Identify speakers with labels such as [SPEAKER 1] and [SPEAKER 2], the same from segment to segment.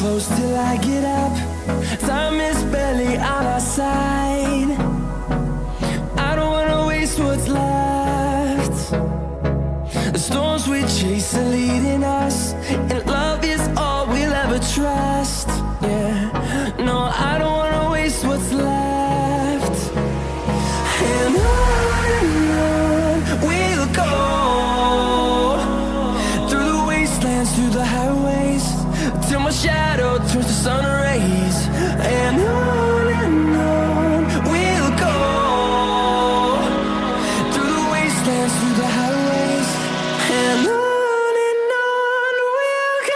[SPEAKER 1] close till I get up. Time is barely on our side. I don't wanna waste what's left. The storms we chase are leading us, and love is all we'll ever trust. Yeah, no, I don't wanna waste what's left. And on we'll go, through the wastelands, through the highways, till my shadow turns to sun rays. And on we'll go, through the wastelands, through the highways, and on we'll go.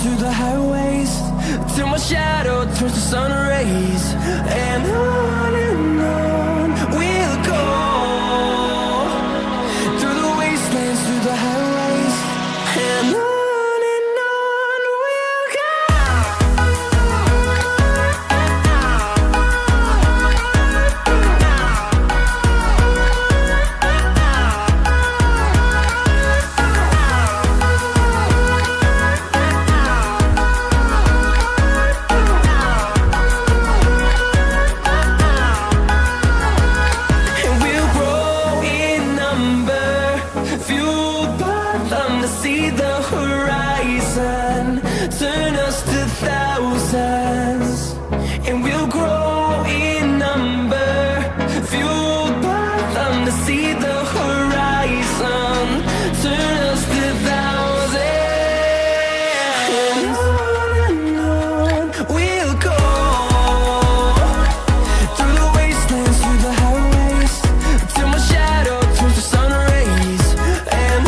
[SPEAKER 1] Through the highways, till my shadow turns to sun rays. And on we'll go, through the wastelands, through the highways, and on we'll go. See the horizon turn us to thousands, and we'll grow in number, fueled by them to see the horizon turn us to thousands. And on we'll go, through the wastelands, through the highways, till my shadow turns to sun rays. And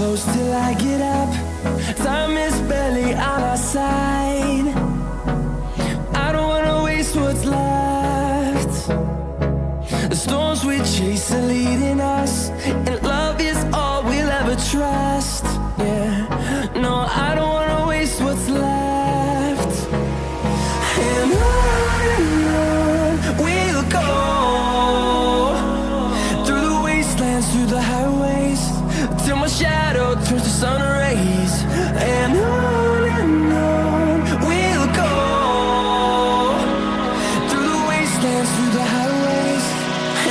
[SPEAKER 1] close till I get up. Time is barely on our side. I don't wanna waste what's left. The storms we chase are leading us, and love is all we'll ever trust. Yeah, no, I don't wanna waste what's left. And on we'll go, through the wastelands, through the highways, till my shadow turns to sun rays. And on we'll go, through the wastelands, through the highways,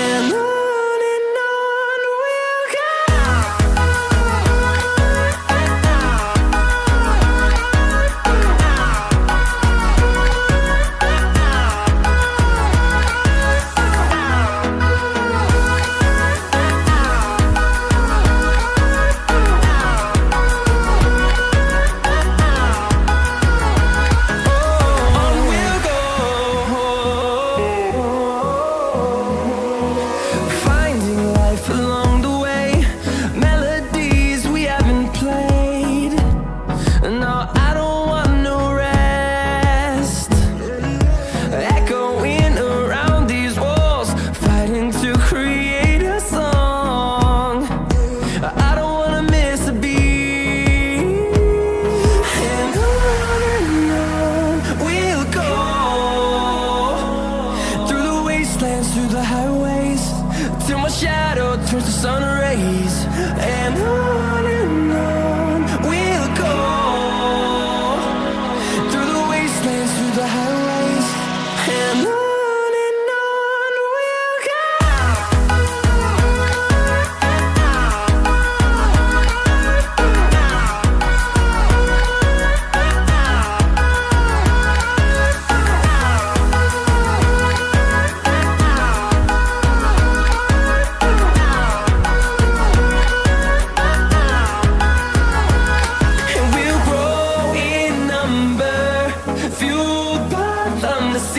[SPEAKER 1] and on we'll go.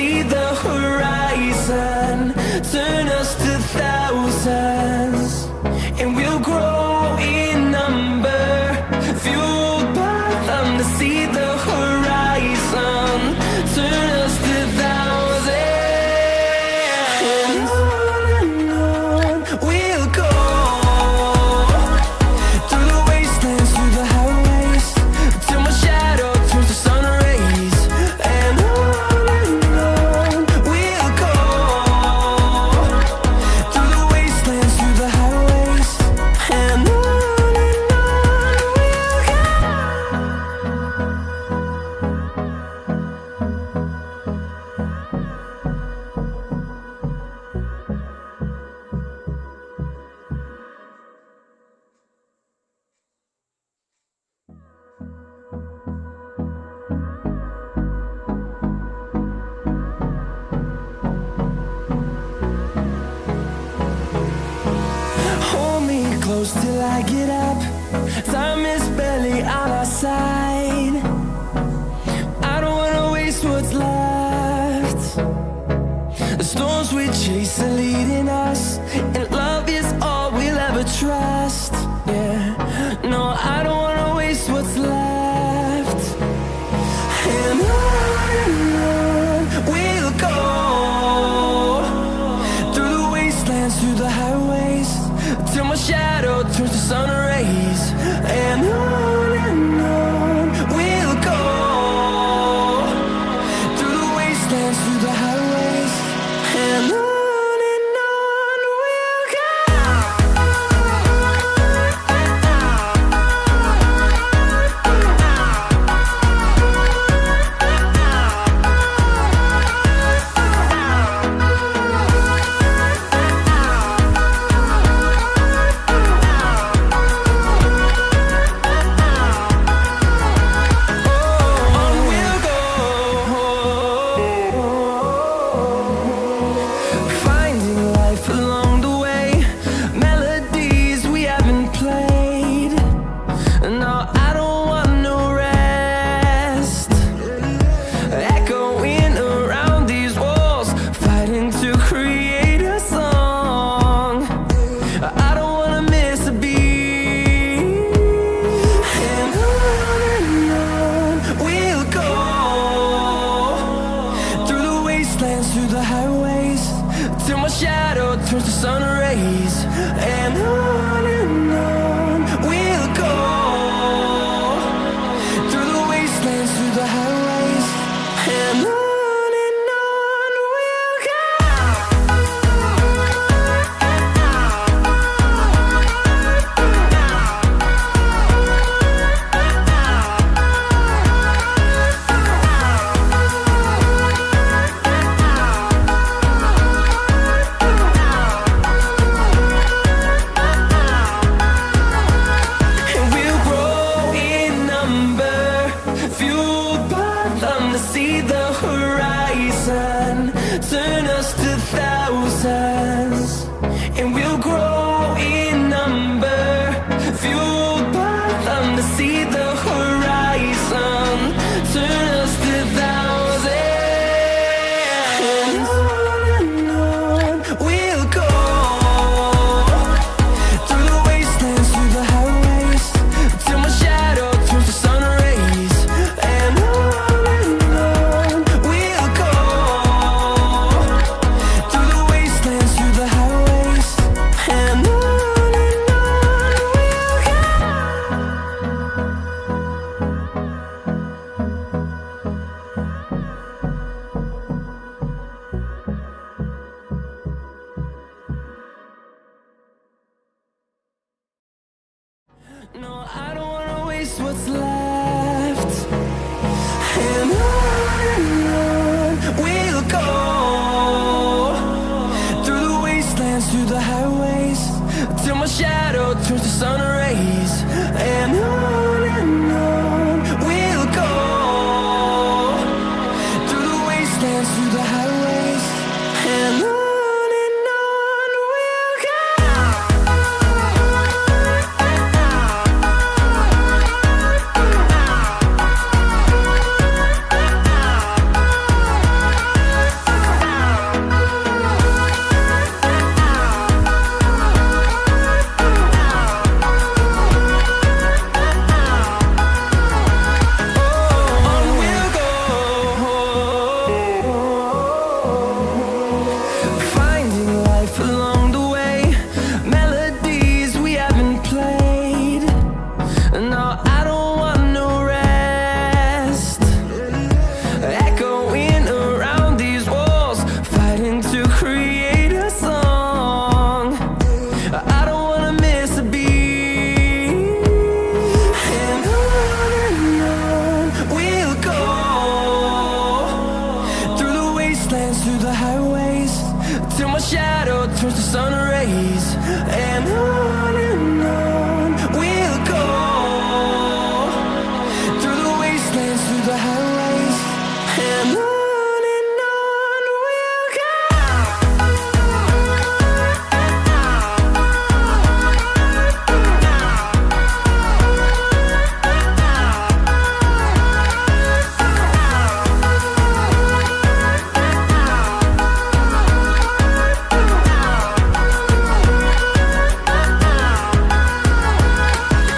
[SPEAKER 1] see the horizon, turn us to thousands, and we'll grow in number, fueled by them to see the horizon, turn us to thousands, and on we'll go, through the wastelands, through the highways, till my shadow turns to sun rays, and on we'll go, through the wastelands, through the highways, and on we'll go. Hold me close till I get up. Time is barely on our side. I don't wanna waste what's left. The storms we chase are leading us, and love is all we'll ever trust. Yeah, no, I don't wanna waste what's left. And on we'll go, through the wastelands, through the highways, till my shadow turns to sun rays, and on we'll go, through the wastelands, through the highways, and on we'll go. Finding life along the way, melodies we haven't played. No, I don't want no rest. Echoing around these walls, fighting to create a song. I don't wanna miss a beat. And on we'll go, through the wastelands, through the highways, till my shadow turns to sun rays, and on we'll go, through the wastelands, through the highways, and on we'll go. And we'll grow in number, fueled by them to see the horizon, turn us to thousands, and we'll grow in number, fueled by them to see the horizon, turn us to thousands, and on we'll go, through the wastelands, through the highways, till my shadow turns to sun rays, and on we'll go, through the wastelands, through the highways, and on we'll go. No, I don't wanna waste what's left. And on we'll go, through the wastelands, through the highways, till my shadow turns to sun rays, and on we'll go, through the wastelands, through the highways, and on we'll go. turns to sun rays, and on we'll go, through the wastelands, through the highways, and on we'll go.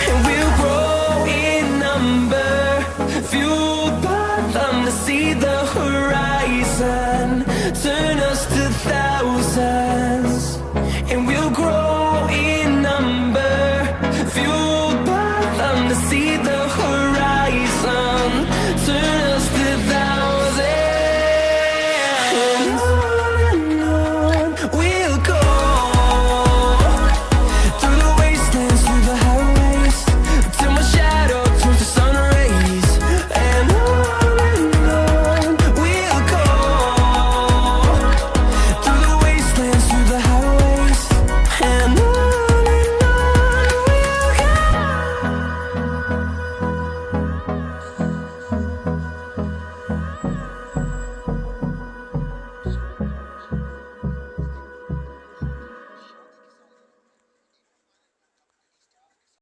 [SPEAKER 1] And we'll grow in number, fueled by them to see the horizon. Turn